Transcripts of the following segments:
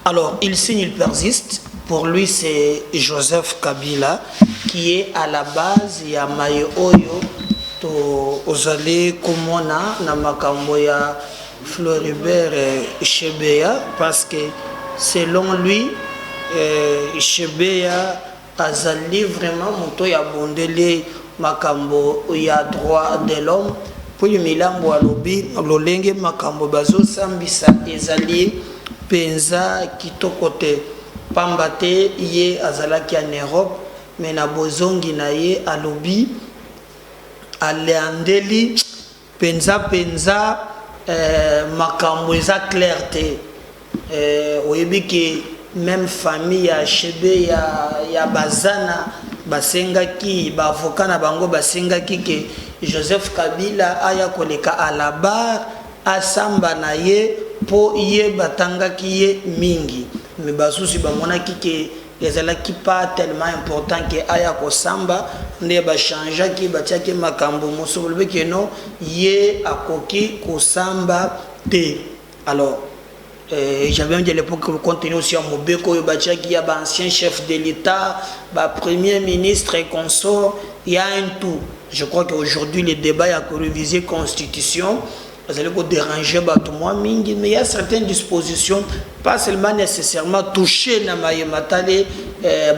Alors, il signe, il persiste. Pour lui, c'est Joseph Kabila qui est à la base. Il y a Mayo Oyo, Ozale Komona, Namakamboya, Floribert Chebeya, parce que selon lui, Chebeya azali vraiment moto ya bondele makambo ya droit de l'homme pour le milambo alobi lolenge makambo bazo sambisa ezali penza kitokote pambate ye azalaki en Europe mais na bozongi na ye alobi aleandeli penza makambo eza clarté oyebi ke même famille ya Chebe ya bazana basengaki ba avocat na bango basengaki ke Joseph Kabila aya koleka à la barre asamba na ye po ye batangaki ye mingi mais basusi bamonaki ke ezalaki pas tellement important que aya kosamba nde bachangeaki batiaki makambo mosusu bolobi ke no ye akoki kosamba te. Alors j'avais dit à l'époque le contenu aussi en Mobeko, il y a un ancien chef de l'État, premier ministre et consort, il y a un tout. Je crois qu'aujourd'hui le débat a révisé la constitution, vous allez vous déranger mais il y a certaines dispositions, pas seulement nécessairement toucher na matale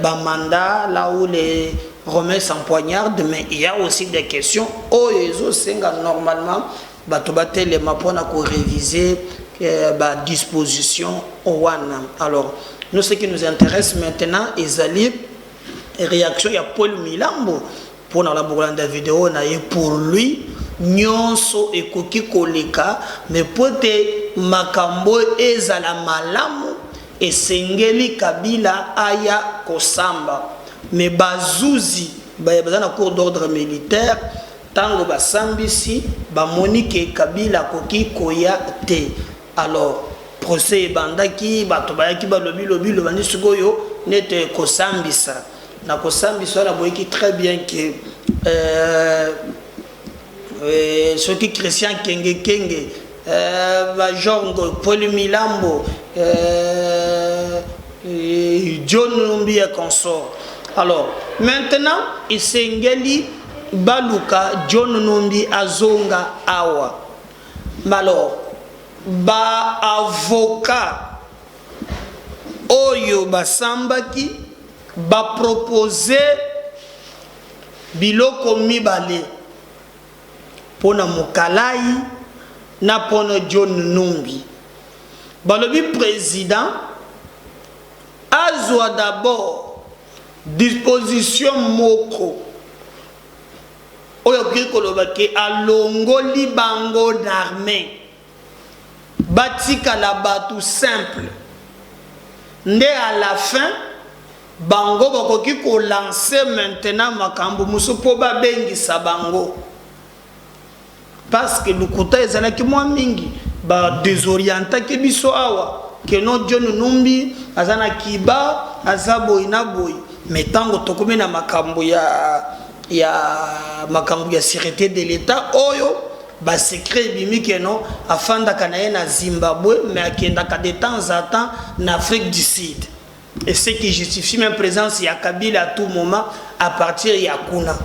mandat là où les Romains s'empoignardent, mais il y a aussi des questions où normalement les mapona pour réviser disposition ouana. Alors nous ce qui nous intéresse maintenant est la réaction de Paul Milambo pour la vidéo pour lui nyonso ekoki koleka mais pote makambo ezala malamu esengeli Kabila aya kosamba mais bazuzi bazana cour d'ordre militaire tango basambisi bamonike Kabila koki koya te. Alors procès bandaki batobayaki balobi lobi lobandi sikoyo nete kosambisa na kosambisa la boyeki très bien que ce qui Christian Kenge Bajongo Paul Milambo John Numbi et consort. Alors maintenant il s'engeli baluka John Numbi azonga awa. Alors ba avocat oyo basambaki ba proposer biloko mibale pona mokalai na pona John Numbi. Balobi président azwa d'abord disposition moko oyo kikolobaki alongoli bango d'armée batika la batu simple nde à la fin bango bakoki ko lancer maintenant makambo muso po ba bengisa bango parce que lukuta ezalaki mwa mingi ba désorienta ke biso awa que non John Numbi azana kiba azabo inaboy mais tango tokomi na makambo ya makambo ya sécurité de l'état oyo ba secret bimi que non afanda kanaye na Zimbabwe mais akenda ka de temps à temps en Afrique du Sud et ce qui justifie même présence ya Kabila à tout moment à partir ya kuna.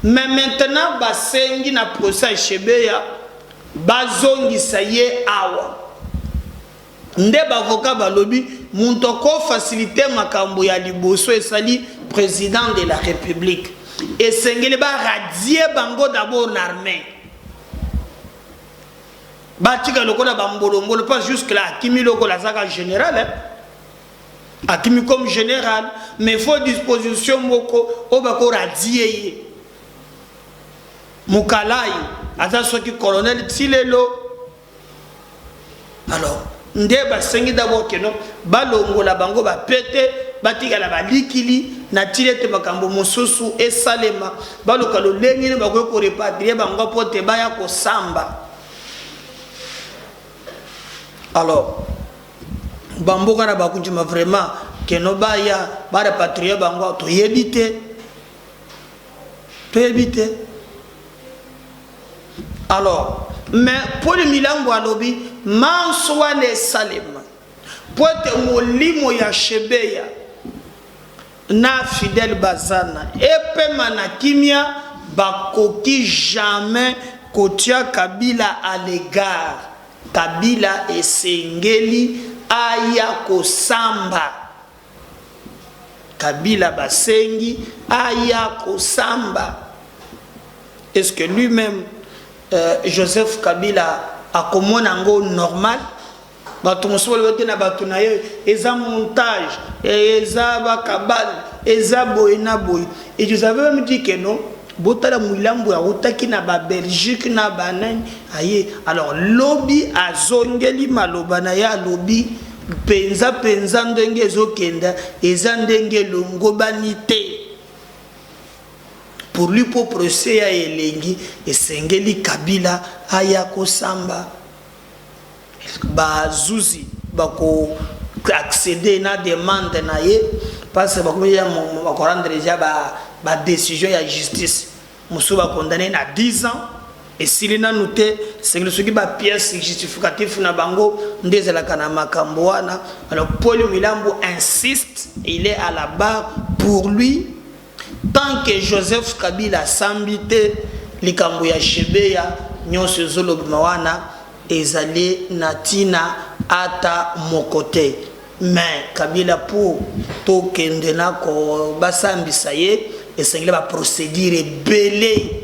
Mais maintenant basengi na procès Chebeya bazongisa ye awa nde bavocat balobi muntoko faciliter makambo ya liboso esali président de la République et sengeli ba radier bango d'abord l'armée batika lokola bambolombolo pas jusque là akimi lokola zaka général akimi comme général mais faut disposition moko obako radier Mukalai, aza soki colonel Tilelo. Alors, ndeba sengi d'abord que non, balongo la bango ba pete, batika la balikili, na tilete makambo mosusu et salema, baloka lo lengi ne bako ko repatrier bango pote baya ko samba. Alors, bamboka na bakunjuma vraiment que no baya ba repatrier bango to yebite. To yebite. Alors, mais pour le Milambo alobi, Mansoane Salem, poete molimo ya Shebeya na Fidèle Bazana epema na kimia bakoki jamais kotia Kabila à l'égard. Kabila esengeli aya kosamba. Kabila basengi aya kosamba. Est-ce que lui-même Joseph Kabila a comme nango normal? Eza montage, eza bakabal, eza boyena boy. Et je savais même dit que non, botala mouilambo ya utaki na ba Belgique na banane aye. Alors lobby azongeli malobana ya lobby penza ndenge ezokenda eza ndenge longobanite. Pour lui pour procès ya elengi esengeli Kabila aya kosamba. Bazuzi bako accéder na demande na ye parce que bako ya bako rendre déjà ba décision ya justice muso ba condamné na 10 ans et s'il na noté c'est que ce qui ba pièce justificatif na bango ndezela kana makambo wana. Alors Paul Milambo insiste, il est à la barre. Pour lui, tant que Joseph Kabila sambité likambo ya Shebeya nyonso zolobima wana ezali natina ata mokote. Mais Kabila pour to kendena ko basambisa ye esengeli ba procédure belé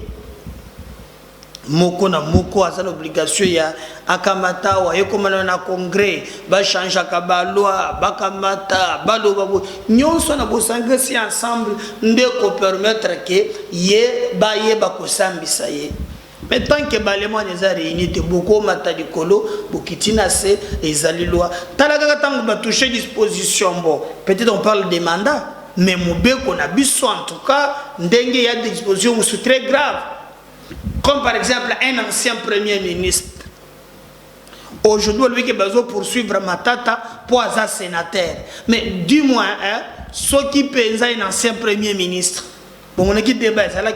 moko na moko asa l'obligation ya akamata wa yekomana na congrès ba changer ka ba loi bakamata baloba bo nyonso na bosangesi ensemble ndeko permettre que ye ba ye ba kosambisa ye. Mais tant que balemo neza réuni te beaucoup mata dikolo bokitina se ezali loi talaka tango ba toucher disposition bon peut-être on parle des mandats mais mobeko na biso en tout cas ndenge ya des dispositions sont très graves, comme par exemple un ancien premier ministre aujourd'hui lui qui besoin poursuivre Matata pour un sénateur. Mais du moins ceux qui pensent un ancien premier ministre bon on a qui débat ça la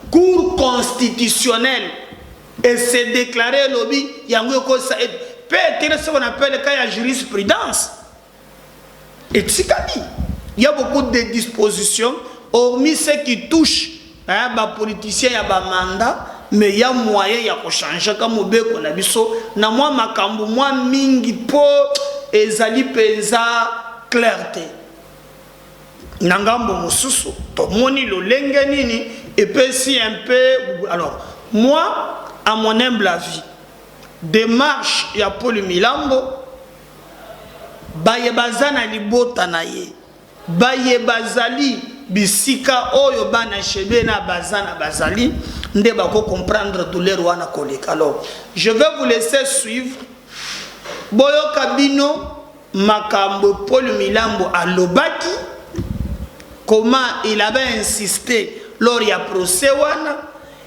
Cour constitutionnelle et s'est déclaré lobby, il y a peut-être ce qu'on appelle le cas de jurisprudence. Et il y a beaucoup de dispositions, hormis ceux qui touchent les politiciens, il y a des mandats, mais il y a moyen de changer comme on a vu. Na moi makambo moi mingi po ezali penza clarté. Nangambo mususu to moni lo lenge nini et puis si un peu. Alors moi à mon humble avis démarche ya Paul Milambo baye bazana libota na ye baye bazali bisika oyo bana chebe na bazana bazali nde bako comprendre douleur wana koleka. Alors je vais vous laisser suivre boyo kabino makambo Paul Milambo à Lobaki. Comment il avait insisté lors du procès wana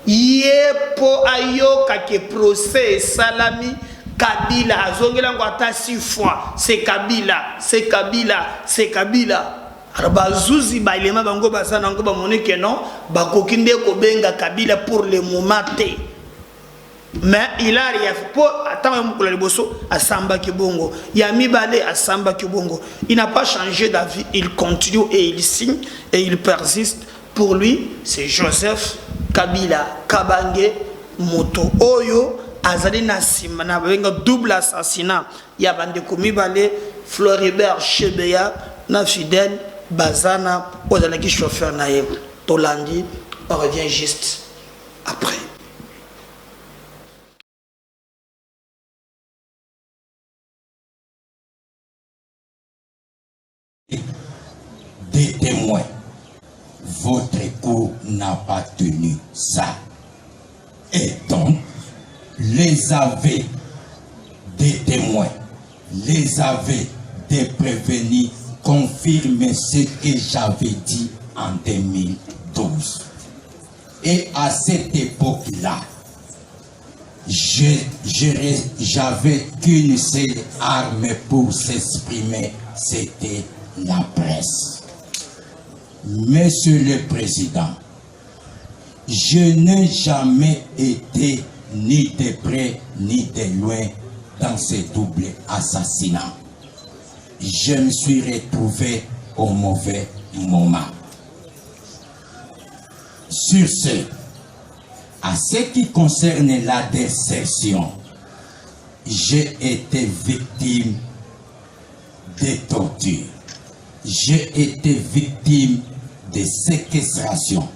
yepo ayo kake procès salami Kabila azongela ngwata 6 fois c'est Kabila c'est Kabila c'est Kabila. Alors bazuzi ba ilema bango basana ngo ba monike non bakokinde ko benga Kabila pour le moment té. Mais il a rien pour attendre mukula liboso asamba kibongo yami balé asamba kibongo. Il n'a pas changé d'avis, il continue et il signe et il persiste. Pour lui c'est Joseph Kabila Kabange moto oyo azali na sima na benga double assassinat ya bande komi balé Floribert Shebeya na Fidèle Bazana ozalaki chauffeur na ye Tolandi. On revient juste après. Des témoins, votre cour n'a pas tenu ça. Et donc, les aveux des témoins, les aveux des prévenus confirment ce que j'avais dit en 2012. Et à cette époque-là, j'avais qu'une seule arme pour s'exprimer, c'était la presse. Monsieur le Président, je n'ai jamais été ni de près ni de loin dans ce double assassinat. je me suis retrouvé au mauvais moment. Sur ce, à ce qui concerne la désertion, j'ai été victime de torture. J'ai été victime de séquestration.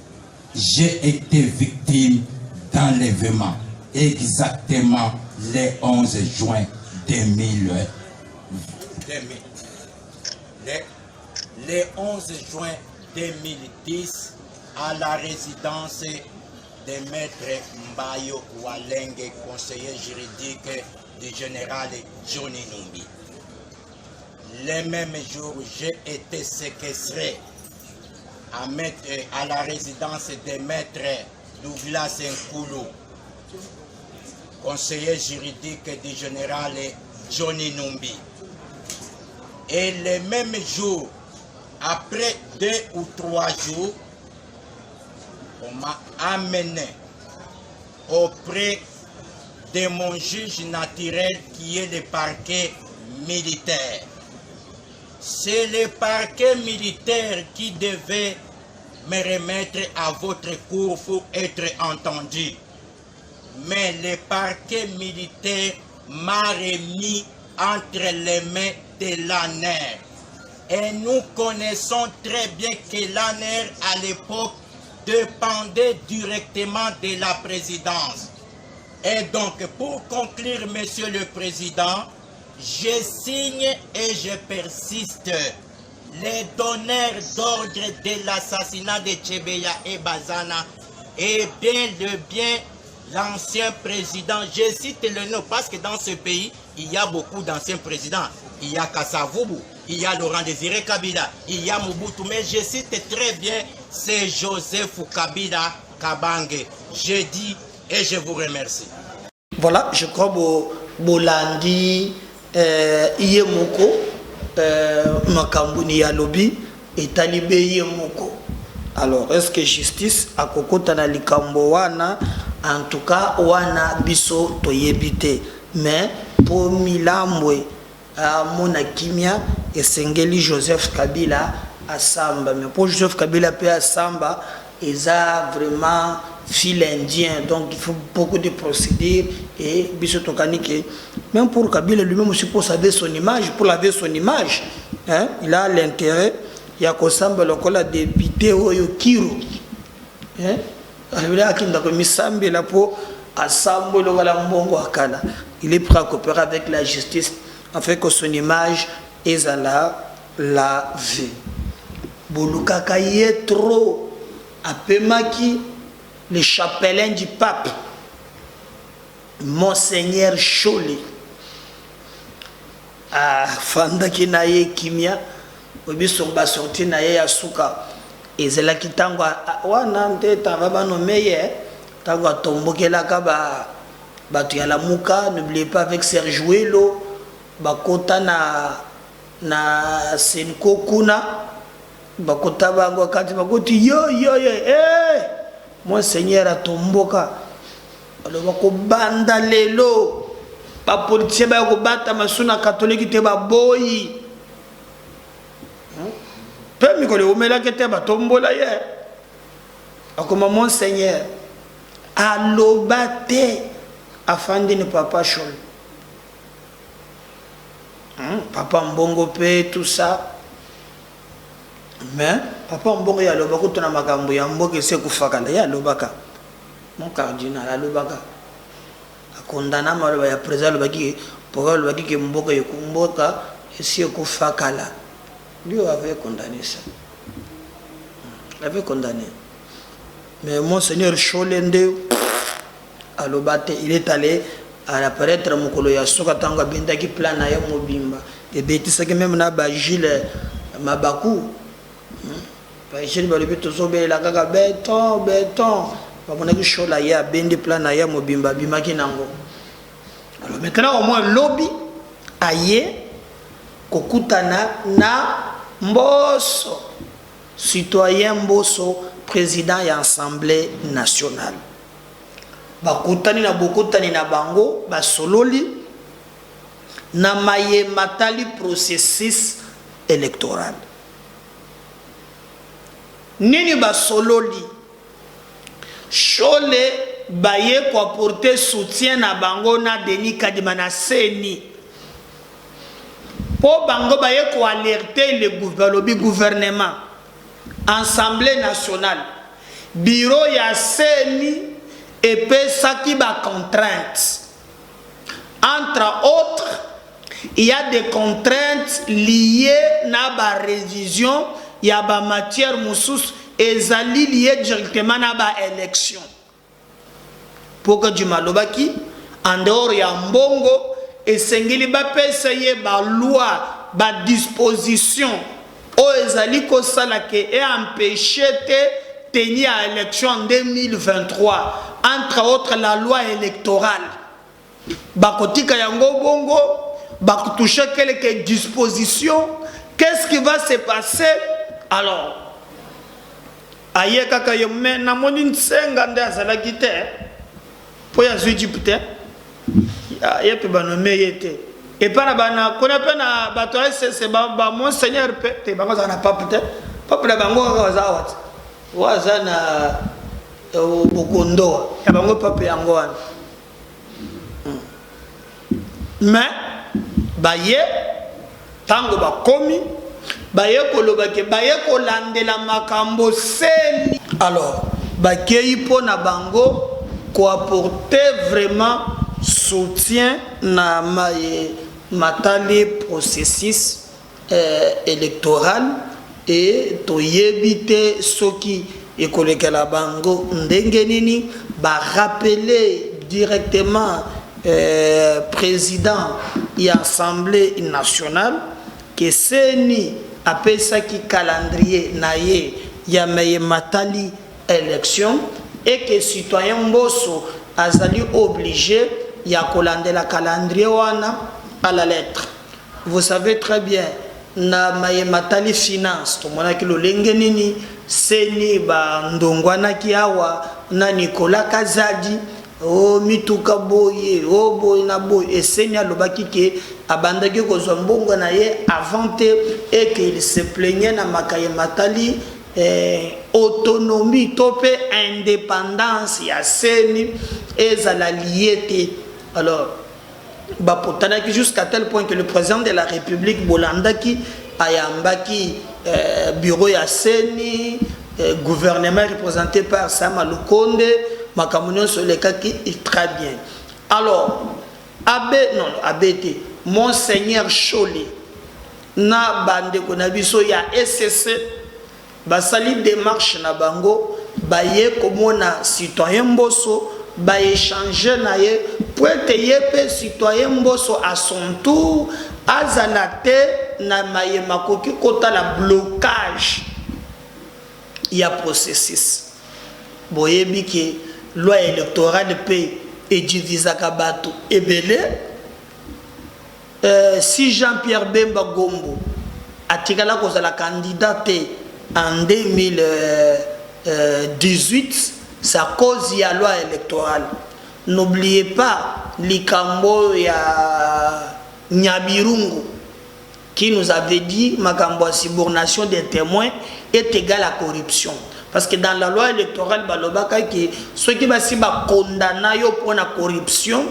J'ai été victime d'enlèvement. Exactement le 11 juin 2010 à la résidence de Maître Mbayo Walenge, conseiller juridique du général Johnny Numbi. Le même jour, j'ai été séquestré à la résidence de Maître Douglas Nkoulou, conseiller juridique du général Johnny Numbi. Et le même jour, après 2 ou 3 jours, on m'a amené auprès de mon juge naturel qui est le parquet militaire. C'est le parquet militaire qui devait me remettre à votre cour pour être entendu. Mais le parquet militaire m'a remis entre les mains de l'ANER. Et nous connaissons très bien que l'ANER à l'époque dépendait directement de la présidence. Et donc, pour conclure, Monsieur le Président, je signe et je persiste. Les donneurs d'ordre de l'assassinat de Tchebeya et Bazana et bien l'ancien président, je cite le nom parce que dans ce pays, il y a beaucoup d'anciens présidents. Il y a Kassavoubou, il y a Laurent Désiré Kabila, il y a Mobutu, mais je cite très bien, c'est Joseph Kabila Kabange. Je dis et je vous remercie. Voilà, je crois que Bolandi, Iyemoko, Makambuni Yalobi, et Talibé Iyemoko. Alors, est-ce que justice a kokota na likambo wana? En tout cas, wana biso toyebite. Mais pour Milambwe, Mona Kimia et Sengeli Joseph Kabila à Samba. Mais pour Joseph Kabila à Samba, ils ont vraiment fil indien. Donc il faut beaucoup de procédures et biso tokanike. Même pour Kabila lui-même aussi pour savoir son image, pour laver son image, hein, il a l'intérêt. Il y a Kosamba le cola député Oyo Kiro. Hein? Il est prêt à coopérer avec la justice afin que son image est à la vie. Boulukaka y est trop. Apemaki, le chapelain du pape, Monseigneur Choli. Fandaki na ye kimia, obisomba sorti na ye asuka. Ezela kitangwa wana ndeta baba no meye tangwa tombokela ka batu ya lamuka. N'oubliez pas avec Serge Ouelo bakota na Senko kuna bakota bango kati bakoti yo Monseigneur atomboka aloba ko banda lelo ba politicien ba ko bata masuna catholique te ba boyi peu mi ko le omela kete ba tombola ye akoma Monseigneur aloba te afandi ni papa Chol papa Mbongo pe tout ça. Mais papa Mbongo ya lobaka tona makambo ya mboka ese kufakala ya lobaka mon cardinal alobaka akondana maloba ya président lobaki pour lobaki ke mboka yekumboka ese kufakala. Lui avait condamné ça. Il avait condamné. Mais Monseigneur Cholende alobate il est allé à apparaître mukolo ya soka tanga binda ki plan na ya mobimba et betisa que même na ba Gilles Mabaku Gilles balobi tozobe la kaka béton bamona ki chola ya bendi plan na ya mobimba bimaki nango. Alors maintenant au moins lobby aye kokutana na Mbosso citoyen Mbosso président ya Assemblée nationale. Bakutani na bokutani na bango basololi na maye matali processus électoral. Nini basololi Chole baye ko apporter soutien na bango na Denis Kadima na seni po bango baye ko alerter le gouvernement, Assemblée nationale, bureau ya seni et pesaki ba contraintes. Entre autres, il y a des contraintes liées na ba révision ya ba matière moussous ezali lié directement na ba élection. Pour que du malobaki en dehors ya mbongo esengeli ba pesa ye ba loi ba disposition o ezali ko sala ke et empêcher te tenir à élection en 2023, entre autres la loi électorale. Bakotika yango bongo bakotoucher quelques dispositions. Qu'est-ce qui va se passer alors? Aye kaka yo me na moni nsenga nde azala kite po ya Egypte ya pe banome yete et para bana kona pe na bato c'est ba monseigneur pe te bango za na pape te pape na bango waza na bokondo ya bango pape yango wana mais baye tango bakomi baye koloba ke baye kolandela makambo seni. Alors bakei po na bango ko apporter vraiment soutien na matali processus électoral et to yebite soki ekolekela bango ndenge nini ba rappeler directement président et Assemblée nationale que seni apesa ki calendrier naye ya maye matali élection et que citoyen mboso azali obligé ya kolandela calendrier wana à la lettre. Vous savez très bien na maye matali finance to mona ki lolenge nini seni ba ndongwana ki awa na Nicolas Kazadi o mituka boye o boye na boye eseni alobaki ke abandaki kozwa mbongo na ye avant et qu'il se plaignait na makaye matali autonomie tope indépendance ya seni ezala lié. Alors bapotanaki jusqu'à tel point que le président de la République bolandaki ayambaki bureau ya seni gouvernement représenté par Sama Lukonde Makamunion sur les cas qui est très bien. Alors, Abete, Monseigneur Chole, na bande konabiso ya SSC, basali démarche na bango, baye komona citoyen mboso, ba échanger na ye, pour être yepe citoyen mboso à son tour, azalate na maye makoki kota la blocage, il y a processus. Boyebi ke loi électorale paix et divisa kabato ebele si Jean-Pierre Bemba Gombo atikala kozala candidate en 2018 sa cause ya loi électorale. N'oubliez pas likambo ya Nyabirungu qui nous avait dit makambo subornation des témoins est égal à corruption. Parce que dans la loi électorale, ceux qui va condamner pour la corruption,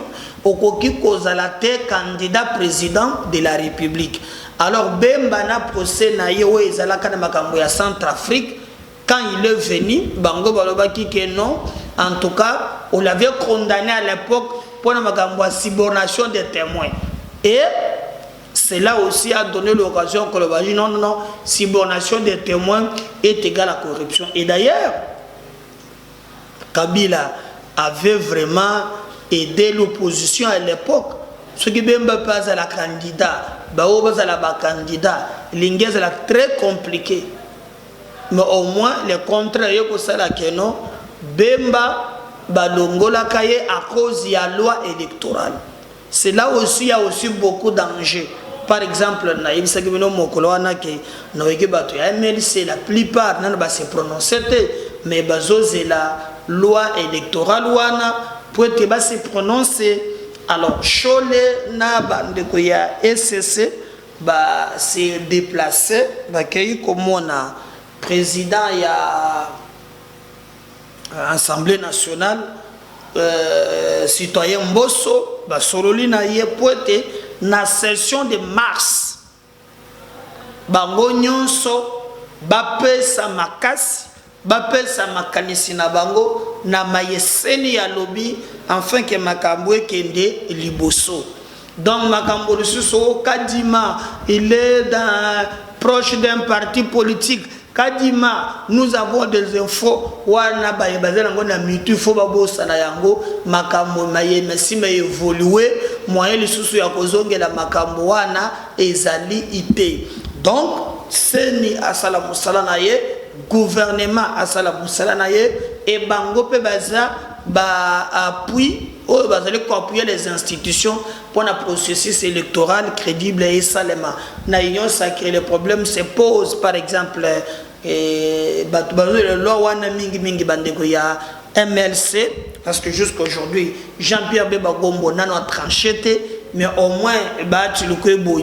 okoki kozala te candidat président de la République. Alors Bemba na procès na ye we ezalaka na makambo ya Centrafrique, quand il est venu, bango balobaki que non, en tout cas, on l'avait condamné à l'époque pour la makambo ya subornation des témoins. Et cela aussi a donné l'occasion que le dit non, non, non, subornation des témoins est égale à corruption. Et d'ailleurs, Kabila avait vraiment aidé l'opposition à l'époque. Ce qui ne peut pas à la candidat, à la candidat, l'ingénieur est très compliqué. Mais au moins, les contraires, que non, Bemba, Balongola Kaye à cause de la loi électorale. C'est là aussi, il y a aussi beaucoup d'enjeux. Par exemple, la plupart ne se prononcer, mais la loi électorale pour se prononcer Alors Chole na bandeko ya SCC ba s'est déplacé ba kei komona président ya Assemblée nationale citoyen Mbosso ba sololi na ye poete na session de mars bango nyonso bapesa makasi bapesa makanisi na bango na mayeseni ya lobi afin que makambo ekende liboso. Donc makambo lisusu Kadima il est proche d'un parti politique. Kadima nous avons des infos wana ba bazela ngo na mitu fo babosa na yango makambo maye mesima évoluer moyen lisusu ya kozongela makambo wana ezali ite. Donc seni asala musala na ye gouvernement asala musala na ye et bango pe baza ba appui ou bazali ko appuyer les institutions pour un processus électoral crédible et salement na union sacrée. Le problème se pose par exemple le loi wana mingi mingi bandeko ya MLC parce que jusqu'à aujourd'hui Jean-Pierre Bemba Gombo nano tranché mais au moins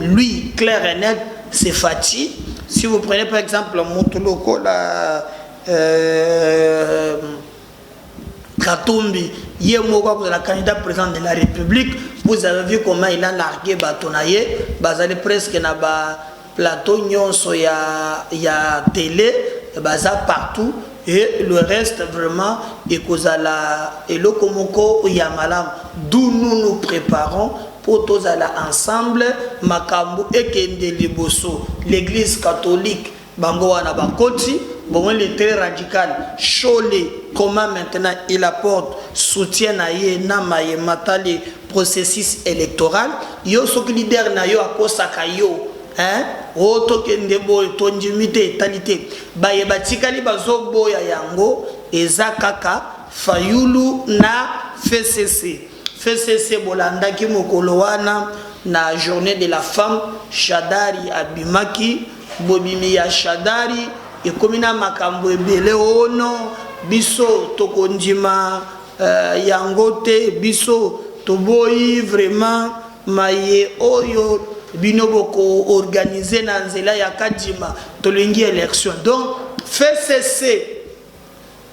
lui clair et net c'est Fati. Si vous prenez par exemple Moutoloko la Katumbi, la candidat président de la République, vous avez vu comment il a largué Batonaye, basé presque na ba plateau nyonso ya télé, baza partout et le reste vraiment et kozala et le komoko ya malam, d'où nous nous préparons pour tous aller ensemble makambo ekende liboso. L'église catholique bango wana bakoti bon il est très radical Chole comment maintenant il apporte soutien à ye na maye matali processus électoral yo soki leader na yo akosaka yo hein oto kende boy tonjimite talité baye batikali bazoboya yango eza kaka Fayulu na FCC bolanda ki mokolo wana na journée de la femme Shadari abimaki bobimi ya Shadari et komina makambo ebele ono biso tokondima yangote biso toboyi vraiment maye oyo binoboko organiser na nzela ya Kadima tolingi élection. Donc FCC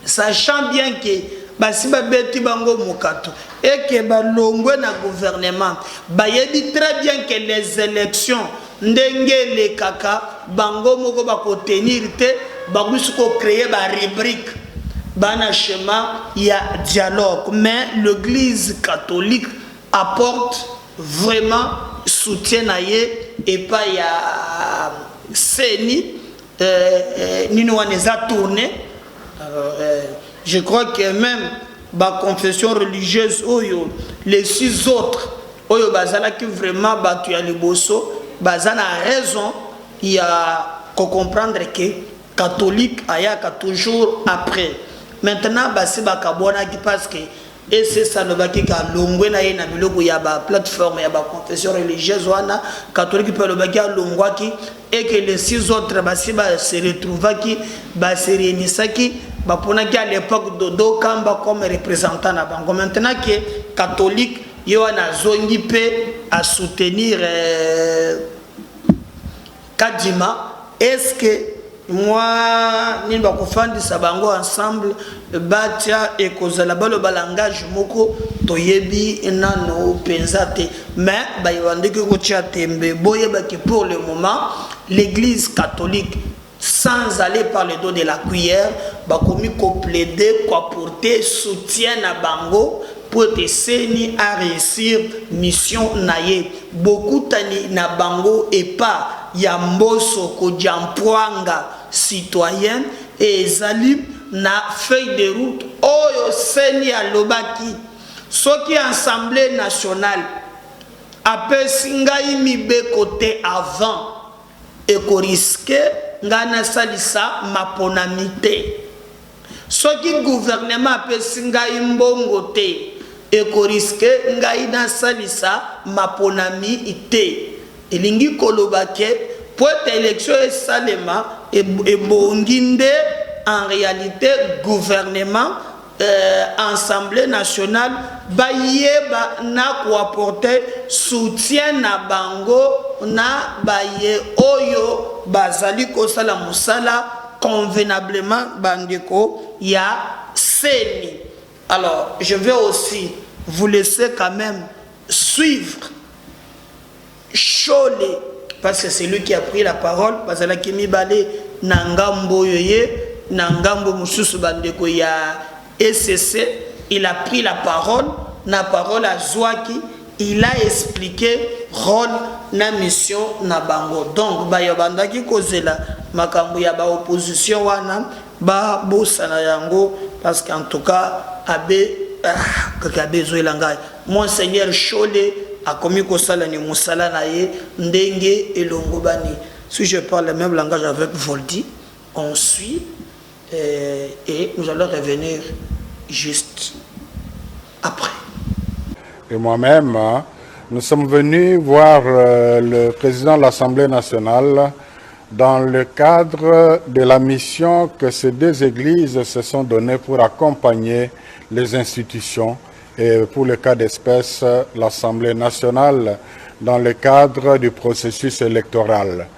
sachant bien que basiba beti bango mukato et que balongwe na gouvernement bayebi très bien que les élections ndenge le kaka bango moko bako tenir te bagusuko créer ba rubrique bana schéma ya dialogue mais l'église catholique apporte vraiment soutien à ye et pas ya seni nino waneza tourner. Je crois que même la confession religieuse, les 6 autres, qui vraiment battu à Liboso, bazana raison, il y a qu'à comprendre que catholique ayaka toujours après. Maintenant, basi bakabona qui parce que et c'est ça le baki ka longwe na yena biloko ya ba plateforme ya ba confession religieuse wana catholique peut le baki longwa qui et que les 6 autres basi ba se retrouvent qui ba se réunisaki ba pona ki à l'époque dodo kamba comme représentant na bango. Maintenant que catholique yo na zongi pe à soutenir Kadima, est-ce que moi ni ba kofandi sabango ensemble batia et kozala balo balangage moko toyebi nano pensate mais ba yande ke ko tia tembe boyeba que pour le moment l'église catholique sans aller par le dos de la cuillère ba komi ko plaider ko apporter soutien à bango pour te seni à réussir mission naye beaucoup tani na bango et pas ya mboso ko jampoanga citoyen et zali na feuille de route oyo seni à lobaki soki assemblée nationale appelle singai mibe côté avant et ko risquer ngana salisa maponamité soki gouvernement appelle singai mbongo te et ko risquer ngai na salisa maponami ite elingi kolobake pour élection et salema et bonginde en réalité gouvernement Assemblée nationale bayeba na ko apporter soutien na bango na baye oyo bazali ko sala musala convenablement bandeko ya seni. Alors je vais aussi vous laisser quand même suivre Cholé, parce que c'est lui qui a pris la parole. Parce que qui mi balé nangambo yoye nangambo mususu bandeko ya SCC, il a pris la parole, na parole à Zouaki, il a expliqué rôle na mission na bango. Donc ba yobanda ki kozela makambo ya ba opposition wana ba bosana yango, parce qu'en tout cas abe kakabe zoelanga Monseigneur Cholé a commis kosala ni musala na ye ndenge elongo bani. Si je parle le même langage avec Voldy, on suit et nous allons revenir juste après. Et moi-même, nous sommes venus voir le président de l'Assemblée nationale dans le cadre de la mission que ces deux églises se sont données pour accompagner les institutions et pour le cas d'espèce, l'Assemblée nationale dans le cadre du processus électoral.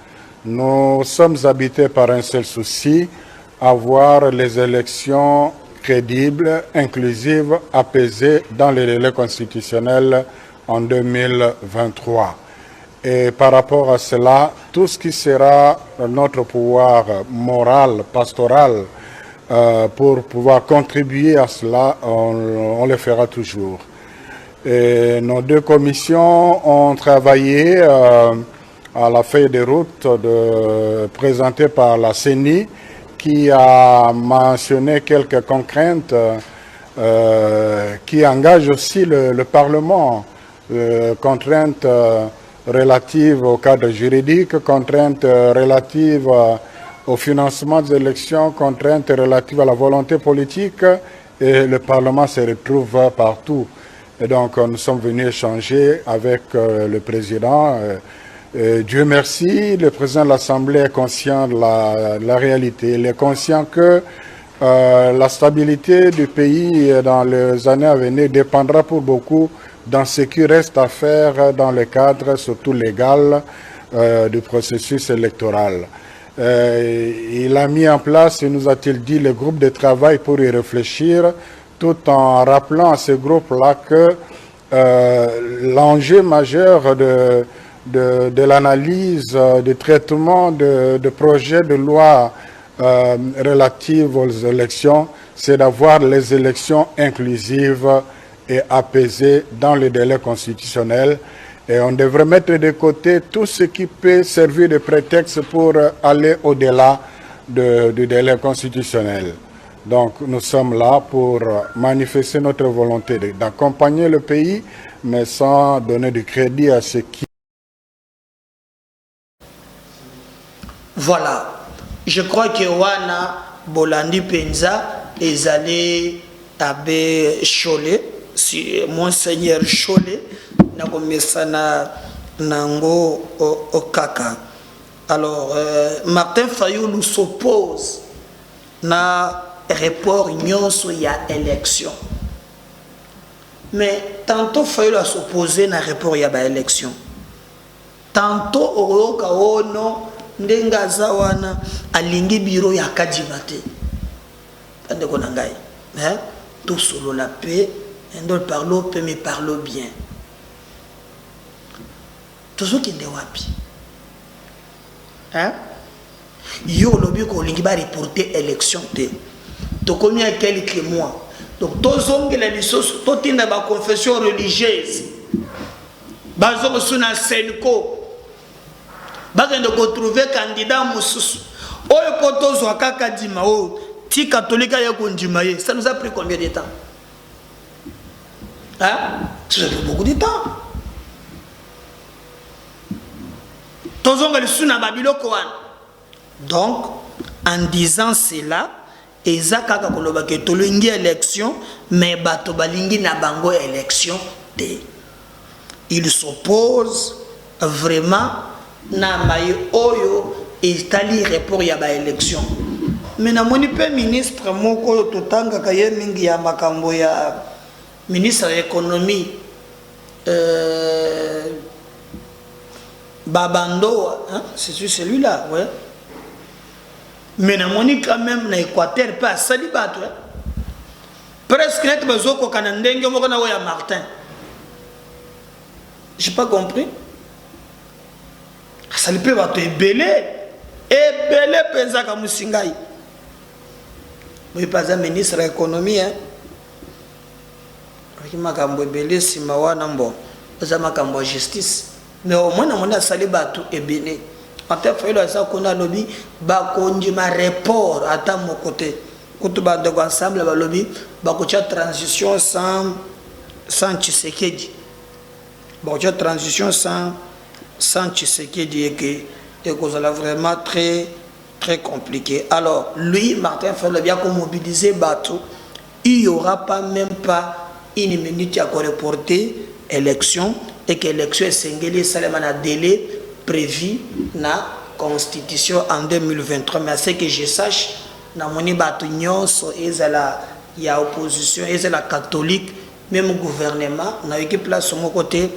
Nous sommes habités par un seul souci, avoir les élections crédibles, inclusives, apaisées dans les délais constitutionnels en 2023. Et par rapport à cela, tout ce qui sera notre pouvoir moral, pastoral, pour pouvoir contribuer à cela, on le fera toujours. Et nos deux commissions ont travaillé à la feuille de route présentée par la CENI, qui a mentionné quelques contraintes qui engagent aussi le Parlement, contraintes relatives au cadre juridique, contraintes relatives au financement des élections, contraintes relatives à la volonté politique, et le Parlement se retrouve partout. Et donc nous sommes venus échanger avec le président. Dieu merci, le président de l'Assemblée est conscient de la réalité. Il est conscient que la stabilité du pays dans les années à venir dépendra pour beaucoup dans ce qui reste à faire dans le cadre, surtout légal, du processus électoral. Il a mis en place, nous a-t-il dit, le groupe de travail pour y réfléchir, tout en rappelant à ce groupe-là que l'enjeu majeur de l'analyse, du traitement de projets de loi relatifs aux élections, c'est d'avoir les élections inclusives et apaisées dans les délais constitutionnels. Et on devrait mettre de côté tout ce qui peut servir de prétexte pour aller au-delà du délai constitutionnel. Donc nous sommes là pour manifester notre volonté d'accompagner le pays, mais sans donner du crédit à ce qui... Voilà. Je crois que Wana Bolandi Penza est allé à Cholé, si Monseigneur Cholé. Nango Okaka. Alors, Martin Fayou nous s'oppose na report nyonso ya élection. Mais tantôt Fayou a s'opposer na report ya ba élection. Tantôt Oroka ono ndenga zawana alingi biro ya kadimate. Ande ko nangai. Hein? Tout solo la paix, ndol parlo peu me parlo bien. Toujours qui n'est wapi. Hein? Yo lobi ko lingi ba reporter élection te. To komi à quelques mois. Donc tous hommes qui les lissos, tout in ba confession religieuse. Bazo suna senko. Bagende ko trouver candidat mususu. Oyo ko tozwa kaka dima o ti catholique ya ko ndima ye. Ça nous a pris combien de temps? Hein? Ça a pris beaucoup de temps. Donc, en disant cela, ezaka koloba ke tolingi élection, mais bato balingi na bango élection te. Il s'oppose vraiment na maye oyo etali report ya ba élection. mais namoni pe ministre moko totanga kaye mingi ya makambo ya ministre de l'économie Babando, hein? C'est celui-là, ouais. Mais namoni quand même na Équateur pas salibat, ouais. Presque net bazoko kanandenge moko na ya Martin. J'ai pas compris. Ça lui peut va te belé penza ka musingai. Oui, pas un ministre de l'économie, hein. Qui m'a cambo belé si mawana mbo. Ça m'a cambo justice. Mais au moins on a salé batou et béné. En fait, il a ça qu'on a lobby, bah qu'on dit ma report à ta mon côté. Quand tu vas de ensemble, bah lobby, bah qu'on a transition sans Tshisekedi. Bah qu'on a transition sans Tshisekedi et que ça l'a vraiment très compliqué. Alors lui, Martin Fayulu bien qu'on mobiliser bateau, il n'y aura pas même pas une minute à reporter élection. Et que l'élection est singulière, ça a délai prévu dans la constitution en 2023. Mais à ce que je sache, dans mon bâtonnion, il y a opposition, il y a la catholique, même gouvernement, on a eu place sur mon côté,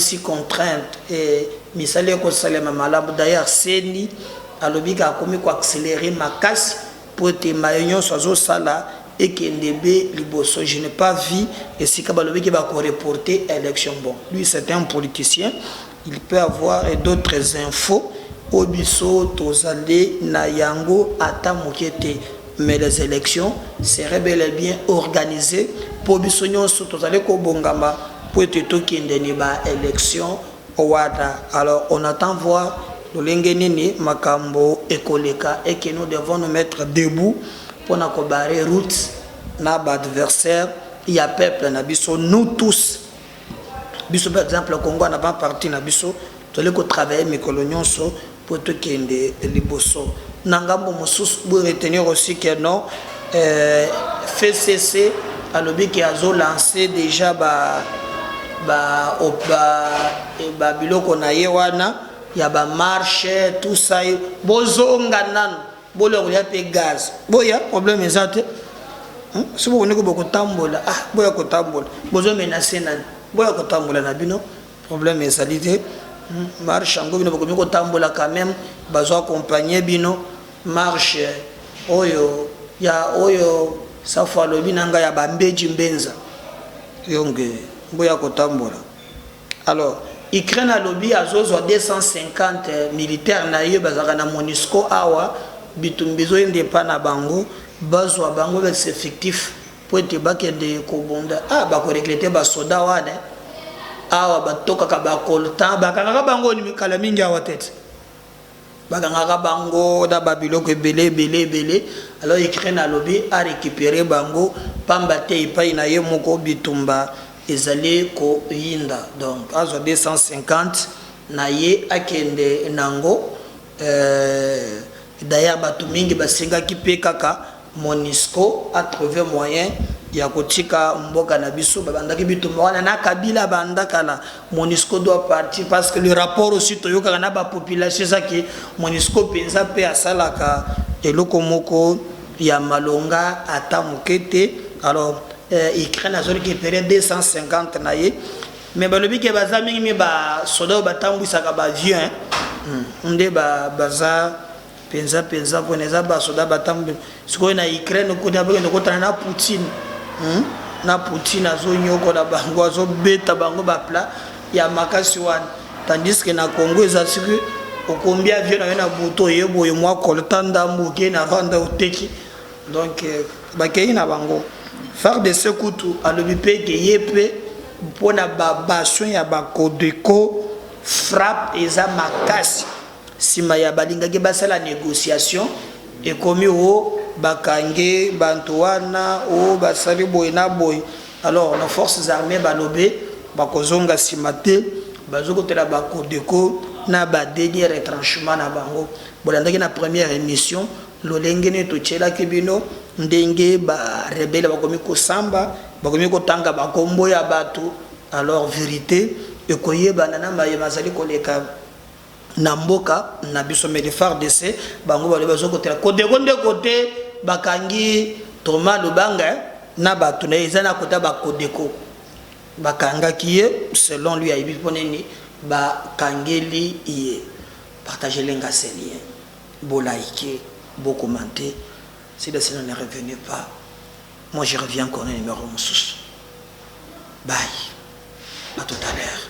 si contrainte. Et misali ko salema malabu d'ailleurs Seni alobika a commis quoi accélérer ma casse pour te maillon sozo sala et qui ndebe liboso. Je n'ai pas vu et si kabalobi qui va reporter élection. Bon, lui c'est un politicien, il peut avoir d'autres infos au biso tozale na yango ata mokete, mais les élections seraient bel et bien organisées pour biso nyonso tozale ko bongamba pour te toki ndeni ba élection owada. Alors on attend voir le lengenini makambo ekoleka et que nous devons nous mettre debout pour na ko barrer route na ba adversaire. Il y a peuple na biso, nous tous biso par exemple le Congo n'a pas parti na biso tole ko travailler mes colonions so pour te kende liboso nangambo mosusu pour retenir aussi que non FCC a lobby qui a lancé déjà biloko na ye wana ya ba marché tout ça bozonga nano bolo ya pe gaz boya problème ezate si vous venez ko tambola boya ko tambola bozo menacer nani boya ko tambola na bino problème ezalité marche ngo bino ko tambola quand même bazo accompagner bino marche oyo ya oyo safa lobi nanga ya bambeji mbenza yonge boya ko tambola. Alors Ukraine a lobby à 250 militaires na yo bazaka na MONUSCO awa bitumbizo ende pa na bango bazwa bango avec effectif pour être bakende ko bonda ba ko recruter ba soda wana awa batoka ka ba kolta bakanga bango ni mikala mingi awa tete bakanga bango da babiloko belé. Alors Ukraine a lobby a récupérer bango pambate ipai na ye moko bitumba ezali ko yinda. Donc azo 250 na ye akende nango d'ailleurs batu mingi basenga ki pe kaka MONUSCO a trouvé moyen ya kotika mboka na biso babandaki bitumba wana na Kabila bandaka la MONUSCO doit partir parce que le rapport aussi toyoka na ba population ça que MONUSCO penza pe asalaka eloko moko ya malonga ata mokete. Alors Ukraine a récupéré 250 naïe mais balobi ke baza mingi mi ba soda batambwisaka ba vieux onde baza penza poneza ba soda batambu siko na Ukraine ko da bengendo ko tana na Poutine azonyoko na bango azo beta bango ba pla ya makasi wana tandis que na Congo ezasiki okombia vieux na buto yebo yo mwa koltanda mbuke na randa uteki. Donc bakei na bango faire de ce couteau à l'obipé que yépe pour na babation ya bakodeko frappe eza makasi sima ya balinga ke basala négociation et comme o bakange bantuana o basali boy na boy. Alors nos forces armées balobé bakozonga simate bazokotela bakodeko na ba dernier retranchement na bango bolandaki na première émission lolengene to chela kibino ndenge ba rebelle bakomi ko samba bakomi ko tanga bakombo ya batu. Alors vérité ekoyeba nana maye mazali koleka Namboka, Nabiso de FARDC, bango baloba côté côté bakangi Thomas Lubanga na batu na ezana kota bakodeko bakanga kiye selon lui ayibi poneni bakangeli iye. Partagez les lien, beau liker, beau commenter. Si le Seigneur ne revenait pas, moi je reviens encore au numéro Moussous. Bye. À tout à l'heure.